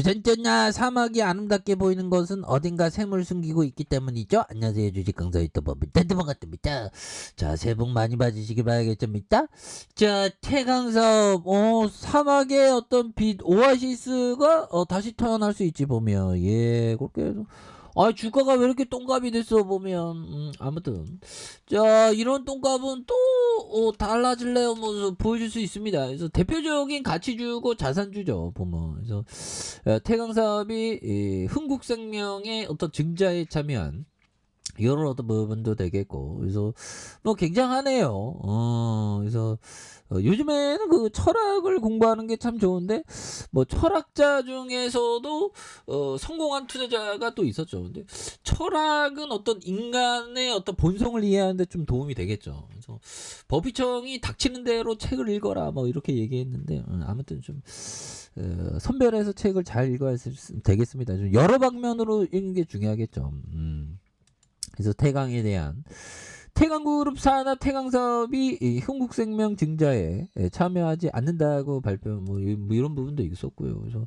주전자나 사막이 아름답게 보이는 것은 어딘가 샘을 숨기고 있기 때문이죠. 안녕하세요. 주식 강사 유튜버입니다. 반갑습니다. 자, 새해 복 많이 받으시길 바라겠습니다. 자, 태강사업, 사막의 어떤 빛, 오아시스가 다시 태어날 수 있지 보면. 예, 그렇게 해서. 주가가 왜 이렇게 똥값이 됐어 보면. 아무튼 자, 이런 똥값은 또 달라질래요 모습 보여줄 수 있습니다. 그래서 대표적인 가치주고 자산주죠 보면. 그래서 태강사업이 흥국생명의 어떤 증자에 참여한 이런 어떤 부분도 되겠고, 그래서 뭐 굉장하네요. 그래서 요즘에는 그 철학을 공부하는 게 참 좋은데, 뭐 철학자 중에서도 성공한 투자자가 또 있었죠. 근데 철학은 어떤 인간의 어떤 본성을 이해하는데 좀 도움이 되겠죠. 그래서 버피청이 닥치는 대로 책을 읽어라 뭐 이렇게 얘기했는데, 아무튼 좀 선별해서 책을 잘 읽어야 되겠습니다. 좀 여러 방면으로 읽는 게 중요하겠죠. 그래서 태강에 대한 태강그룹 산하 태강사업이 흥국생명 증자에 참여하지 않는다고 발표, 뭐 이런 부분도 있었고요. 그래서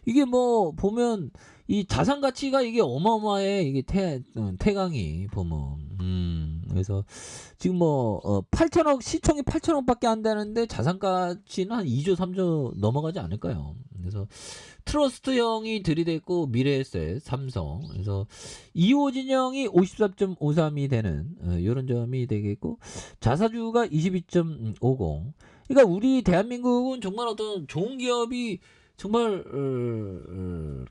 이게 뭐 보면 이 자산 가치가 이게 어마어마해. 이게 태강이 보면. 그래서 지금 뭐 8천억, 시총이 8천억밖에 안 되는데 자산 가치는 한 2조 3조 넘어가지 않을까요? 그래서 트러스트형이 들이댔고, 미래에셋, 삼성, 그래서 이호진형이 54.53이 되는 이런 점이 되겠고, 자사주가 22.50. 그러니까 우리 대한민국은 정말 어떤 좋은 기업이 정말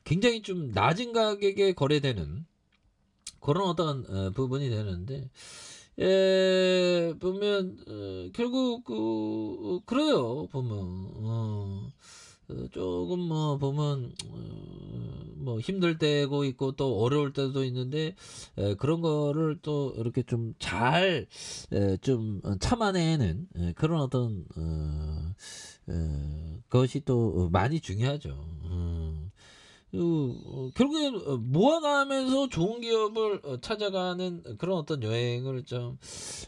굉장히 좀 낮은 가격에 거래되는 그런 어떤 부분이 되는데, 보면 결국 그래요 보면. 조금 뭐 보면 뭐 힘들 때고 있고 또 어려울 때도 있는데, 그런 거를 또 이렇게 좀 잘 좀 참아내는 그런 어떤 것이 또 많이 중요하죠. 결국엔 모아가면서 좋은 기업을 찾아가는 그런 어떤 여행을 좀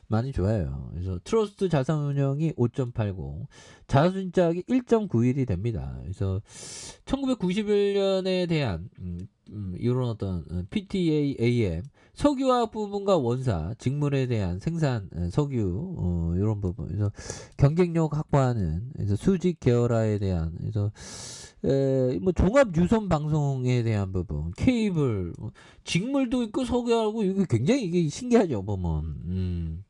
많이 좋아해요. 그래서 트러스트 자산운용이 5.80, 자순짝이 1.91이 됩니다. 그래서 1991년에 대한 이런 어떤 PTAM 석유화학 부분과 원사 직물에 대한 생산 석유 이런 부분, 그래서 경쟁력 확보하는, 그래서 수직 계열화에 대한, 그래서 뭐 종합 유선 방송에 대한 부분, 케이블, 직물도 있고 석유하고, 이거 굉장히 이게 신기하죠 보면.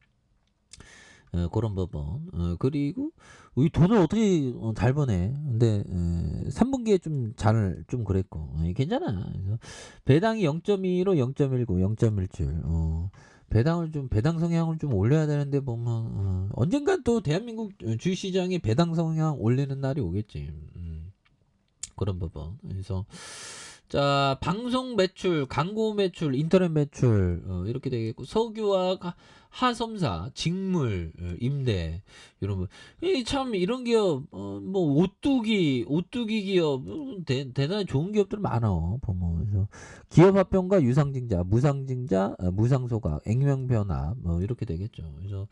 그런 부분. 그리고 이 돈을 어떻게 잘 버네. 근데 3분기에 좀 그랬고, 괜찮아. 그래서 배당이 0.2로 0.19, 0.17. 배당 성향을 좀 올려야 되는데 보면, 언젠간 또 대한민국 주식시장에 배당 성향 올리는 날이 오겠지. 그런 부분. 그래서 자, 방송 매출, 광고 매출, 인터넷 매출 이렇게 되겠고, 석유와 하섬사, 직물, 임대 이런 거. 참 이런 기업, 뭐 오뚜기 기업, 대단히 좋은 기업들 많아 보면. 그래서 기업 합병과 유상증자, 무상증자, 무상소각, 액면변화 뭐 이렇게 되겠죠. 그래서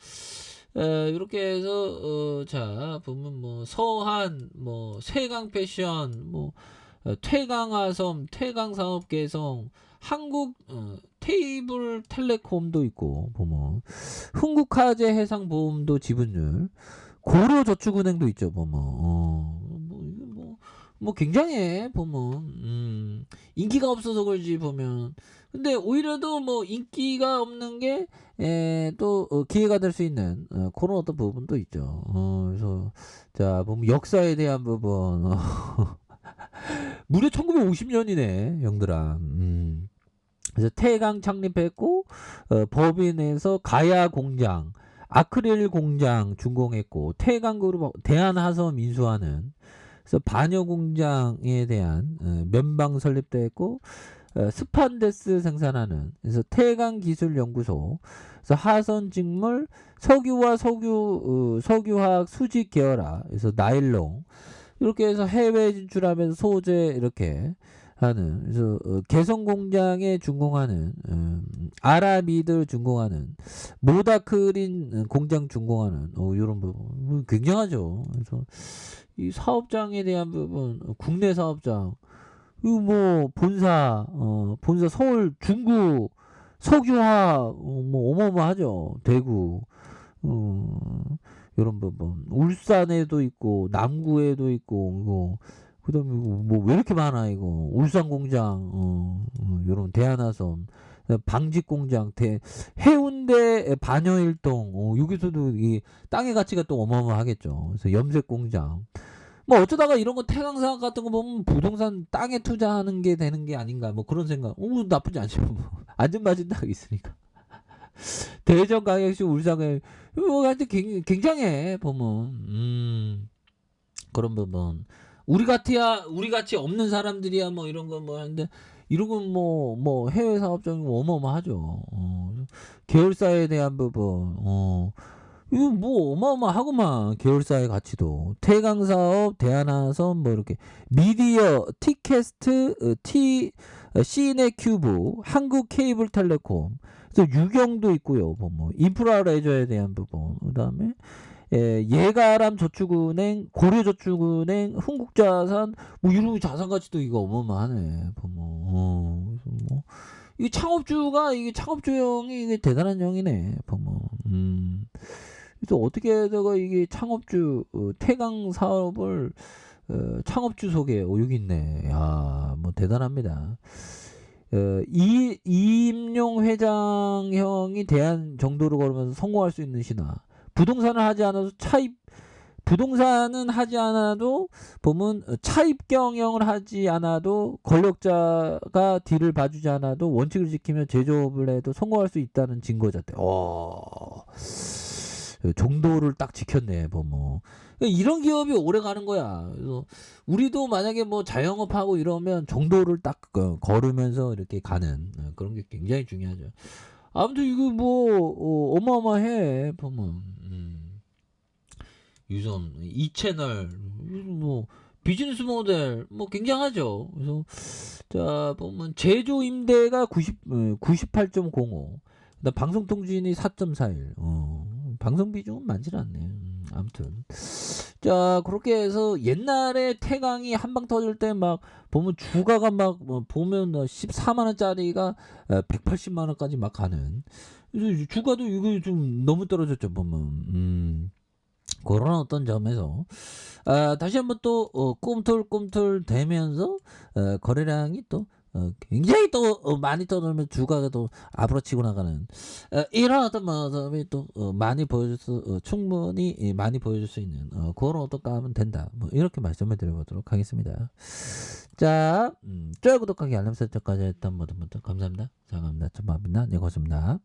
이렇게 해서 자 보면 뭐 서한, 뭐 세강 패션, 뭐 퇴강화섬, 퇴강산업 개성, 한국 테이블 텔레콤도 있고 보면, 흥국화재 해상보험도 지분율, 고려저축은행도 있죠 보면. 뭐 굉장해 보면. 인기가 없어서 그러지 보면. 근데 오히려도 뭐 인기가 없는 게 또 기회가 될 수 있는 그런 어떤 부분도 있죠. 그래서 자 보면 역사에 대한 부분. 무려 1950년이네 형들아. 그래서 태강 창립했고, 법인에서 가야 공장, 아크릴 공장 준공했고, 태강그룹 대한하섬 인수하는, 그래서 반여 공장에 대한 면방 설립도 했고, 스판데스 생산하는, 그래서 태강기술연구소, 그래서 하선직물, 석유와 석유화학 수직 계열화, 그래서 나일론, 이렇게 해서 해외 진출하면서 소재 이렇게 하는, 그래서 개성 공장에 준공하는, 아라미들 준공하는, 모다크린 공장 준공하는 이런 부분 굉장하죠. 그래서 이 사업장에 대한 부분, 국내 사업장 그리고 뭐 본사 서울 중구 석유화 뭐 어마어마하죠. 대구 요런 부분 울산에도 있고 남구에도 있고 이거 그다음에 뭐 왜 이렇게 많아 이거 울산 공장 요런 대한화섬 방직 공장 해운대 반여일동 여기서도 이 땅의 가치가 또 어마어마하겠죠. 그래서 염색 공장 뭐 어쩌다가 이런 거 태강사업 같은 거 보면 부동산 땅에 투자하는 게 되는 게 아닌가 뭐 그런 생각 나쁘지 않죠. 뭐. 안전마진 딱 있으니까 대전 광역시 울산에 뭐 하여튼 굉장해 보면 그런 부분 우리 같이 없는 사람들이야 뭐 이런 거 뭐 하는데 이런 건 뭐 해외 사업적인 거 어마어마하죠. 계열사에 대한 부분 이거 뭐 어마어마하구만. 계열사의 가치도 태강사업 대한화섬 뭐 이렇게 미디어 티캐스트 시네큐브 한국케이블텔레콤 그래서 유경도 있고요. 뭐 인프라 레저에 대한 부분 그다음에 예가람 저축은행 고려저축은행 흥국자산 뭐 이런 자산 가치도 이거 어마어마하네. 보면 그래서 뭐 이게 창업주형이 이게 대단한 형이네. 보면 그래서 어떻게 다가 이게 창업주 태강 사업을 창업주 속에 여기 있네. 야, 뭐 대단합니다. 이임용 회장형이 대한 정도로 걸으면서 성공할 수 있는 신화. 부동산은 하지 않아도 보면 차입 경영을 하지 않아도 권력자가 뒤를 봐주지 않아도 원칙을 지키며 제조업을 해도 성공할 수 있다는 증거였대. 정도를 딱 지켰네. 보면 이런 기업이 오래 가는 거야. 그래서 우리도 만약에 뭐 자영업하고 이러면 정도를 딱 걸으면서 이렇게 가는 그런 게 굉장히 중요하죠. 아무튼 이거 뭐 어마어마해. 보면 유선 이 채널 뭐 비즈니스 모델 뭐 굉장하죠. 그래서 자 보면 제조 임대가 98.05 그다음 방송 통신이 4.41 방송 비중은 많지 않네. 아무튼 자 그렇게 해서 옛날에 태강이 한방 터질 때 막 보면 주가가 막 보면 14만 원짜리가 180만 원까지 막 가는. 그래서 주가도 이거 좀 너무 떨어졌죠. 보면 그런 어떤 점에서 다시 한번 또 꿈틀꿈틀 대면서 거래량이 또 굉장히 또 많이 떠들면 주가가 또 앞으로 치고 나가는 이런 어떤 모습이 또 충분히 많이 보여줄 수 있는 그런 어떻게 하면 된다. 뭐 이렇게 말씀을 드려보도록 하겠습니다. 자, 좋아요 구독하기 알람 설정까지 했던 모든 분들 감사합니다. 감사합니다. 네, 고맙습니다.